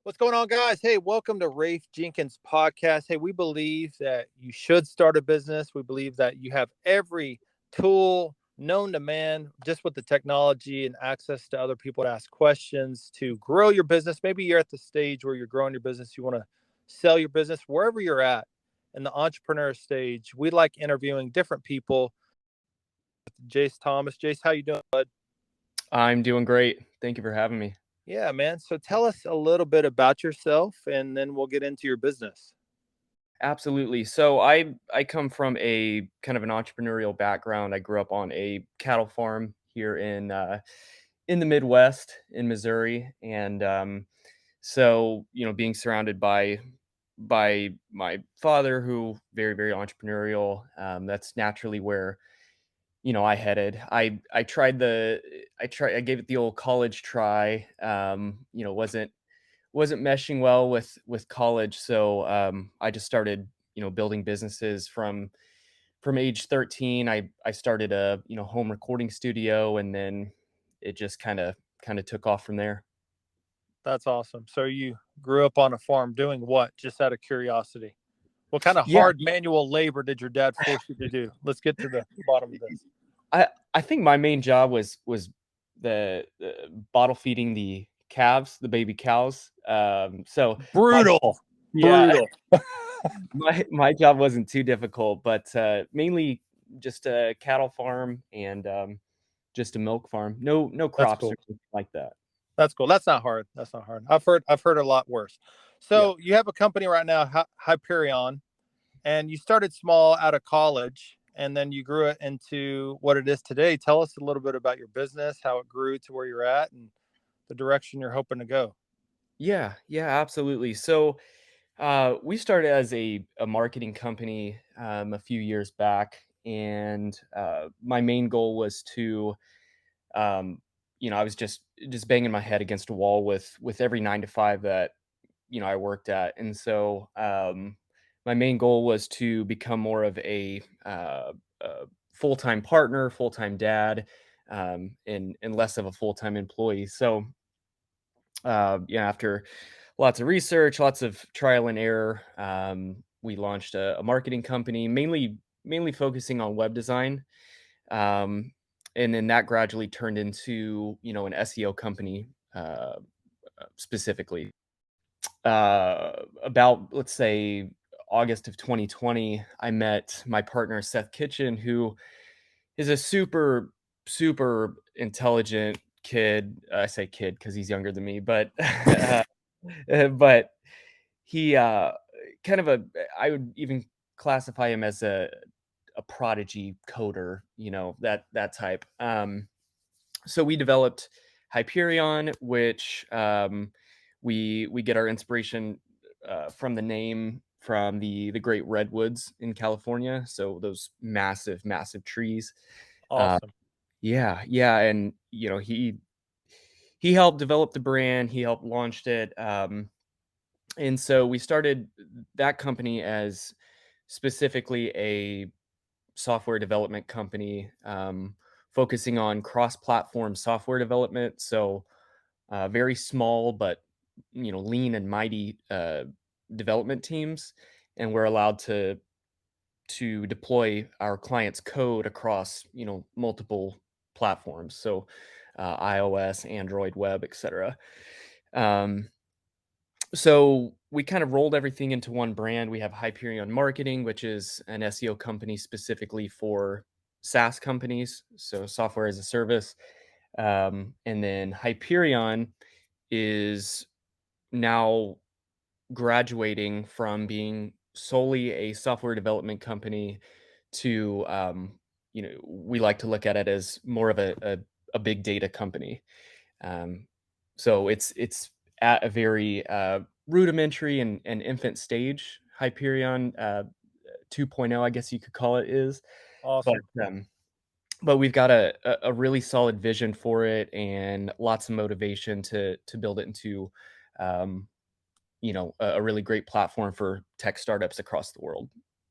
What's going on, guys? Hey, welcome to Raefe Jenkins podcast. Hey, we believe that you should start a business. We believe that you have every tool known to man, just with the technology and access to other people to ask questions to grow your business. Maybe you're at the stage where you're growing your business. You want to sell your business wherever you're at in the entrepreneur stage. We like interviewing different people. Jace Thomas. Jace, how you doing, bud? I'm doing great. Thank you for having me. Yeah, man. So tell us a little bit about yourself and then we'll get into your business. Absolutely. So I come from a kind of an entrepreneurial background. I grew up on a cattle farm here in the Midwest in Missouri, and being surrounded by my father, who very entrepreneurial. That's naturally where I headed. I gave it the old college try. Wasn't meshing well with college, so I just started building businesses from age 13. I started a home recording studio, and then it just kind of took off from there. That's awesome. So you grew up on a farm doing what? Just out of curiosity. What kind of Yeah, hard manual labor did your dad force you to do? Let's get to the bottom of this. I think my main job was the bottle feeding the calves, the baby cows. My Brutal. yeah, Brutal. my job wasn't too difficult, but mainly just a cattle farm and just a milk farm. No That's crops or cool. anything like that. That's cool. That's not hard. That's not hard. I've heard a lot worse. Yeah. So you have a company right now, Hyperion, and you started small out of college and then you grew it into what it is today. Tell us a little bit about your business, how it grew to where you're at and the direction you're hoping to go. Yeah, absolutely. So we started as a marketing company a few years back, and my main goal was to, um, I was just banging my head against a wall with every 9 to 5 that I worked at, and so my main goal was to become more of a full time partner, full time dad, and less of a full time employee. So after lots of research, lots of trial and error, we launched a marketing company, mainly focusing on web design. Um, and then that gradually turned into, an SEO company, specifically. About, let's say, August of 2020, I met my partner, Seth Kitchen, who is a super intelligent kid. I say kid because he's younger than me, but but he kind of a I would even classify him as a prodigy coder, that type. So we developed Hyperion, which we get our inspiration from the name from the great redwoods in California. So those massive trees. Uh, Awesome. yeah, and he helped develop the brand. He helped launched it. And so we started that company as specifically a software development company, focusing on cross-platform software development. So very small, but lean and mighty development teams, and we're allowed to deploy our clients' code across multiple platforms. So iOS, Android, web, etc. Um, so we kind of rolled everything into one brand. We have Hyperion Marketing, which is an SEO company specifically for SaaS companies, so software as a service. And then Hyperion is now graduating from being solely a software development company to, we like to look at it as more of a big data company. Um, so it's at a very rudimentary and infant stage. Hyperion 2.0, I guess you could call it, is, but Awesome. um, but we've got a really solid vision for it and lots of motivation to build it into, um, a really great platform for tech startups across the world.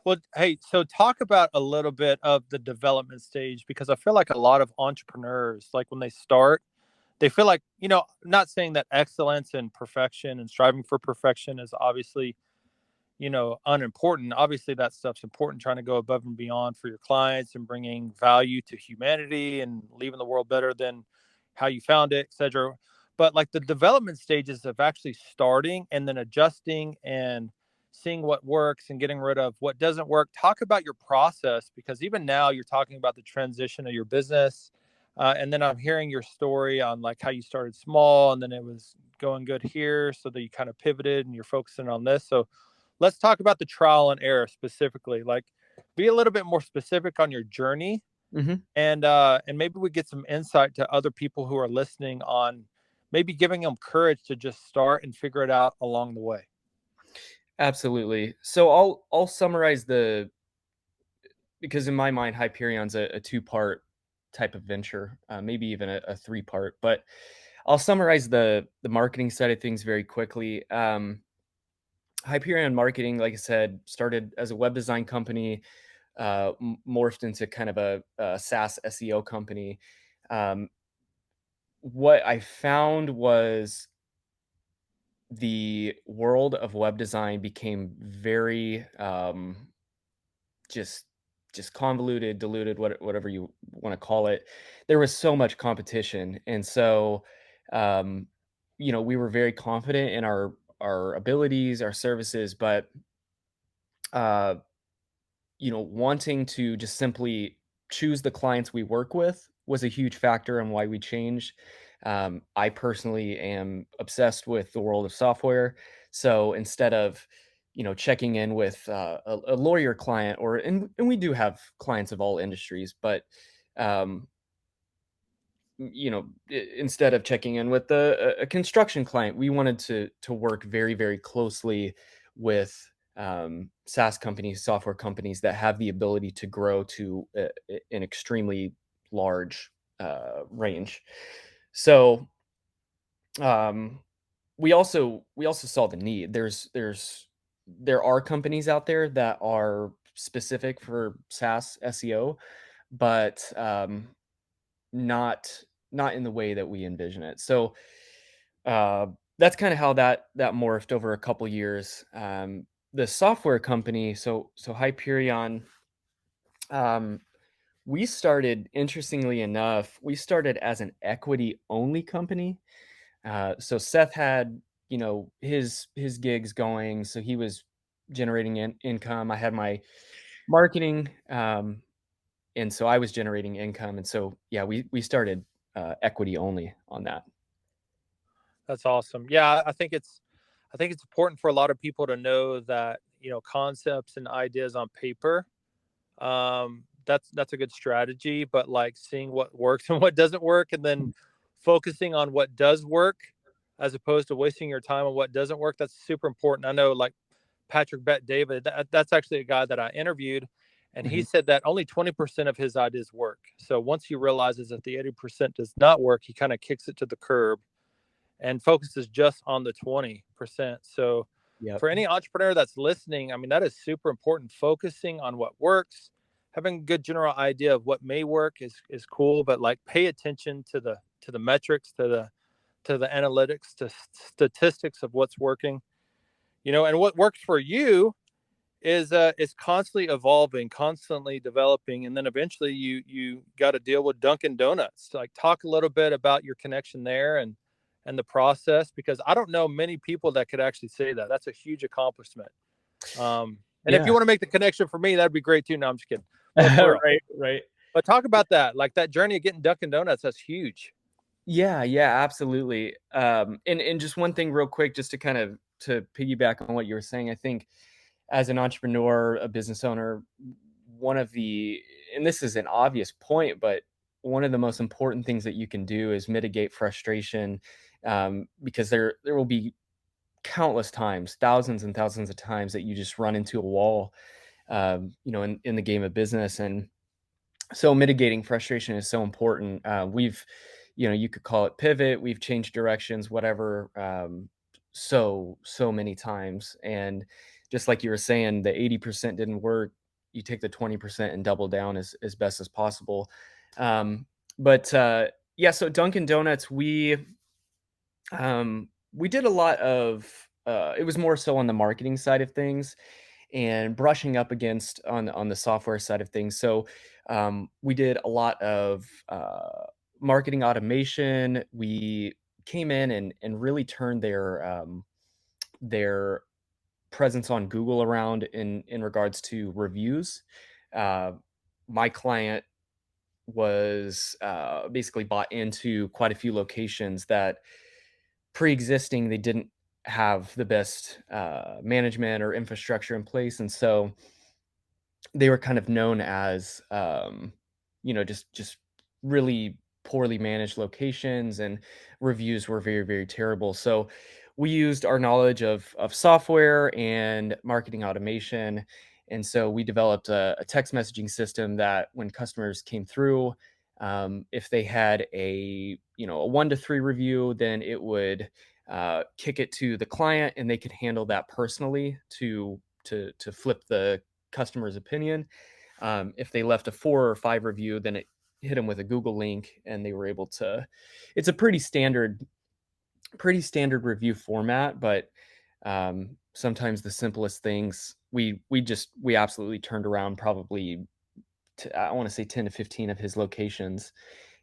Well, hey, so talk about a little bit of the development stage because I feel like a lot of entrepreneurs, like when they start, they feel like, not saying that excellence and perfection and striving for perfection is obviously, unimportant. Obviously, that stuff's important, trying to go above and beyond for your clients and bringing value to humanity and leaving the world better than how you found it, etc. But like the development stages of actually starting and then adjusting and seeing what works and getting rid of what doesn't work. Talk about your process, because even now you're talking about the transition of your business. And then I'm hearing your story on like how you started small and then it was going good here. So that you kind of pivoted and you're focusing on this. So let's talk about the trial and error specifically. Like, be a little bit more specific on your journey, Mhm. and maybe we get some insight to other people who are listening on maybe giving them courage to just start and figure it out along the way. Absolutely. So I'll summarize the because in my mind, Hyperion's a two-part type of venture, maybe even a three-part. But I'll summarize the marketing side of things very quickly. Hyperion Marketing, like I said, started as a web design company, morphed into kind of a SaaS SEO company. Um, what I found was the world of web design became very just just convoluted, diluted, whatever you want to call it. There was so much competition, and so um, we were very confident in our abilities, our services, but uh, wanting to just simply choose the clients we work with was a huge factor in why we changed. I personally am obsessed with the world of software. So instead of, checking in with a lawyer client, and we do have clients of all industries, but um, instead of checking in with a construction client, we wanted to work very, very closely with SaaS companies, software companies that have the ability to grow to an extremely large range. So um, we also saw the need. There are companies out there that are specific for SaaS SEO, but not not in the way that we envision it. So uh, that's kind of how that morphed over a couple years. The software company, so Hyperion, um, we started, interestingly enough, we started as an equity only company. So Seth had his gigs going, so he was generating income. I had my marketing. And so I was generating income, and so yeah, we started equity only on that. That's awesome. Yeah, I think it's important for a lot of people to know that, concepts and ideas on paper, that's a good strategy, but like seeing what works and what doesn't work and then focusing on what does work as opposed to wasting your time on what doesn't work, that's super important. I know, like Patrick Bet David, that's actually a guy that I interviewed, and he Mhm. said that only 20% of his ideas work. So once he realizes that the 80% does not work, he kind of kicks it to the curb and focuses just on the 20%. So Yep. for any entrepreneur that's listening, I mean, that is super important. Focusing on what works, having a good general idea of what may work is cool, but like pay attention to the metrics, to the analytics, to statistics of what's working. And what works for you is constantly evolving, constantly developing, and then eventually you got to deal with Dunkin' Donuts. Like, talk a little bit about your connection there and the process, because I don't know many people that could actually say that. That's a huge accomplishment. And if you Yeah. want to make the connection for me, that'd be great too. No, I'm just kidding, but for real. Right, right. But talk about that, like that journey of getting Dunkin' Donuts. That's huge. Yeah, yeah, absolutely. And just one thing real quick, just to kind of to piggyback on what you were saying, I think as an entrepreneur, a business owner, one of the and this is an obvious point, but one of the most important things that you can do is mitigate frustration, because there will be countless times, thousands and thousands of times that you just run into a wall, in the game of business. And so mitigating frustration is so important. You could call it pivot. We've changed directions, whatever, so many times. And just like you were saying, the 80% didn't work. You take the 20% and double down as best as possible. But Yeah, so Dunkin' Donuts, we did a lot of, it was more so on the marketing side of things and brushing up against on the software side of things. So, we did a lot of, marketing automation. We came in and really turned their presence on Google around in regards to reviews. Uh, my client was, basically bought into quite a few locations that pre-existing, they didn't have the best, management or infrastructure in place, and so they were kind of known as, just really poorly managed locations, and reviews were very, very terrible. So we used our knowledge of software and marketing automation, and so we developed a text messaging system that when customers came through, if they had a 1 to 3 review, then it would, kick it to the client, and they could handle that personally to flip the customer's opinion. If they left a 4 or 5 review, then it hit them with a Google link, and they were able to. It's a pretty standard review format, but, sometimes the simplest things we absolutely turned around probably I want to say 10 to 15 of his locations,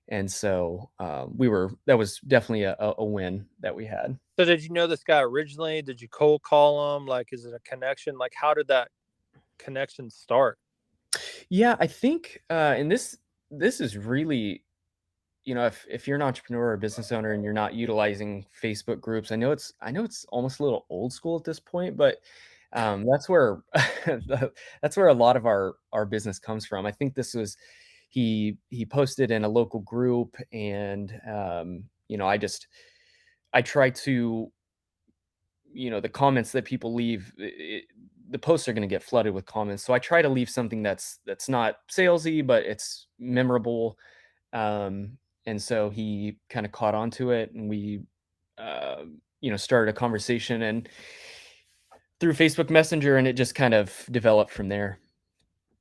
and so, that was definitely a win that we had. So did you know this guy originally? Did you cold call him? Like, is it a connection? Like, how did that connection start? Yeah, I think, and this is really, if you're an entrepreneur or a business owner and you're not utilizing Facebook groups, I know it's almost a little old school at this point, but, that's where that's where a lot of our business comes from. I think this was he posted in a local group, and, I try to, the comments that people leave, the posts are going to get flooded with comments. So I try to leave something that's not salesy, but it's memorable. Um, and so he kind of caught on to it, and we, started a conversation and through Facebook Messenger, and it just kind of developed from there.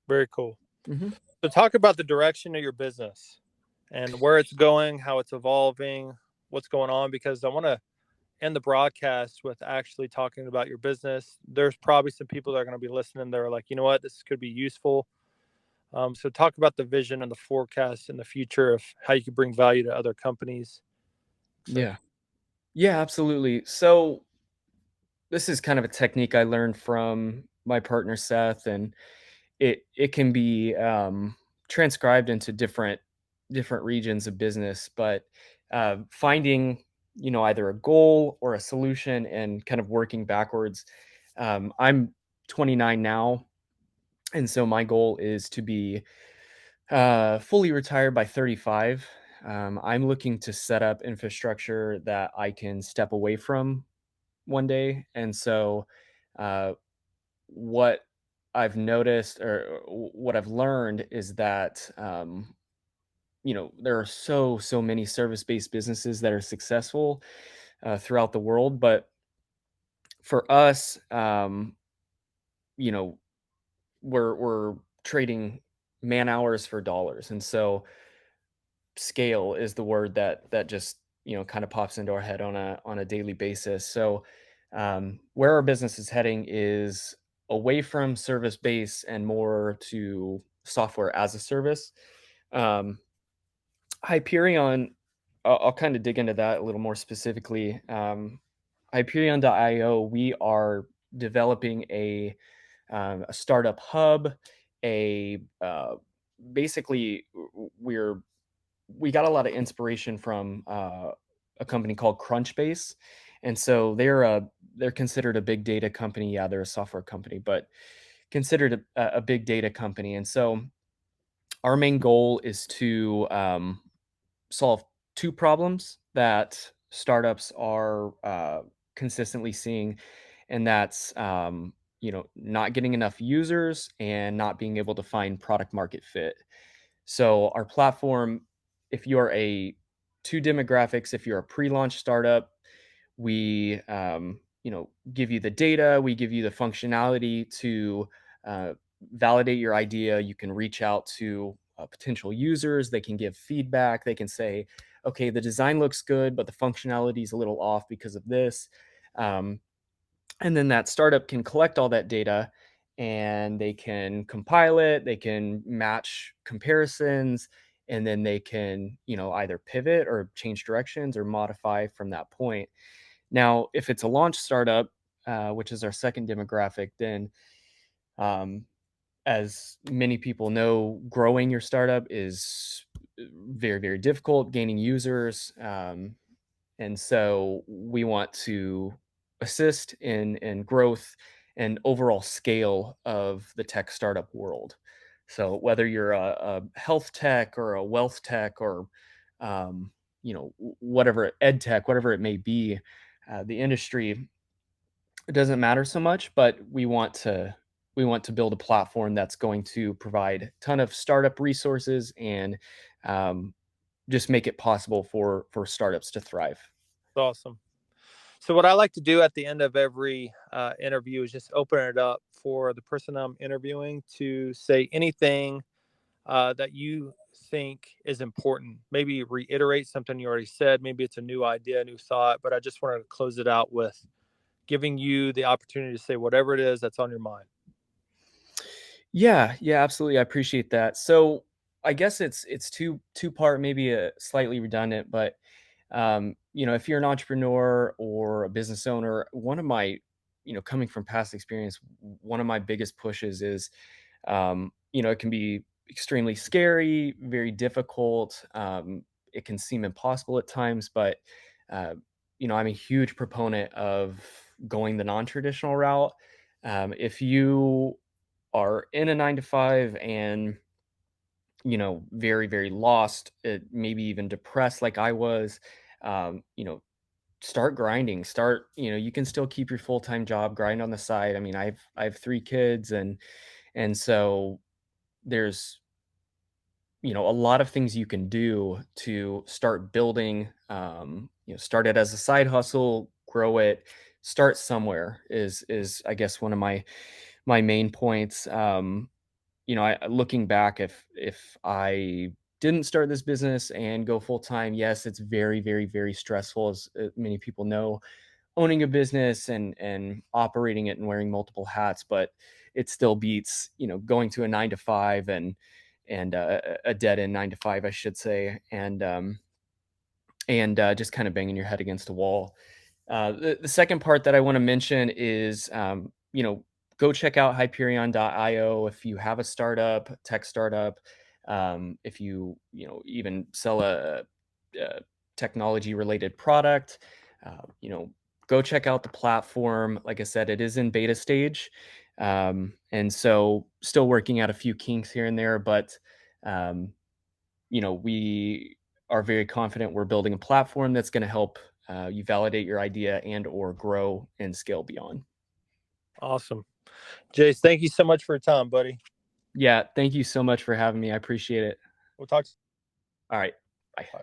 Very cool. Hmm. So talk about the direction of your business and where it's going, how it's evolving, what's going on, because I want to end the broadcast with actually talking about your business. There's probably some people that are going to be listening that are like, you know what, this could be useful. So talk about the vision and the forecast in the future of how you could bring value to other companies, etc. Yeah. Yeah, absolutely. So this is kind of a technique I learned from my partner Seth, and it can be, transcribed into different regions of business, but, finding, either a goal or a solution and kind of working backwards. I'm 29 now, and so my goal is to be, fully retired by 35. I'm looking to set up infrastructure that I can step away from one day, and so, uh, what I've noticed, or what I've learned, is that, there are so many service-based businesses that are successful, throughout the world, but for us, you know, we're trading man hours for dollars, and so scale is the word that just, kind of pops into our head on a daily basis. So, where our business is heading is away from service base and more to software as a service. Um, Hyperion, I'll kind of dig into that a little more specifically. Hyperion.io, we are developing a startup hub, a basically we got a lot of inspiration from, a company called Crunchbase, and so they're considered a big data company. Yeah, they're a software company, but considered a big data company. And so our main goal is to, solve 2 problems that startups are, consistently seeing, and that's, not getting enough users and not being able to find product market fit. So our platform, if you're a 2 demographics, if you're a pre-launch startup, we, give you the data, we give you the functionality to, uh, validate your idea. You can reach out to, potential users. They can give feedback. They can say, okay, the design looks good, but the functionality is a little off because of this. Um, and then that startup can collect all that data and they can compile it, they can match comparisons, and then they can, either pivot or change directions or modify from that point. Now, if it's a launch startup, which is our second demographic, then um, as many people know, growing your startup is very, very difficult, gaining users. And so we want to assist in growth and overall scale of the tech startup world. So whether you're a health tech or a wealth tech or whatever ed tech, whatever it may be, the industry, it doesn't matter so much, but we want to build a platform that's going to provide a ton of startup resources and um, just make it possible for startups to thrive. It's awesome. So what I like to do at the end of every interview is just open it up for the person I'm interviewing to say anything that you think is important. Maybe reiterate something you already said. Maybe it's a new idea, a new thought. But I just wanted to close it out with giving you the opportunity to say whatever it is that's on your mind. Yeah, yeah, absolutely. I appreciate that. So I guess it's two part, maybe a slightly redundant, but if you're an entrepreneur or a business owner, one of my, coming from past experience, one of my biggest pushes is, it can be extremely scary, very difficult. It can seem impossible at times, but uh, I'm a huge proponent of going the non-traditional route. If you are in a 9 to 5 and very, very lost, maybe even depressed like I was, um, you know start grinding. You can still keep your full-time job, grind on the side. I mean, I have 3 kids, and so there's a lot of things you can do to start building. Start it as a side hustle, grow it, start somewhere is I guess one of my main points. Looking back, if I didn't start this business and go full time, yes, it's very, very, very stressful, as many people know, owning a business and operating it and wearing multiple hats. But it still beats, going to a 9 to 5 and a dead end 9 to 5, I should say, and just kind of banging your head against a wall. The second part that I want to mention is, go check out Hyperion.io if you have a startup, tech startup. If even sell a technology related product, uh, you know, go check out the platform. Like I said, it is in beta stage. And so still working out a few kinks here and there, but um, we are very confident we're building a platform that's going to help you validate your idea and or grow and scale beyond. Awesome. Jace, thank you so much for your time, buddy. Yeah, thank you so much for having me. I appreciate it. We'll talk. All right. Bye. Bye.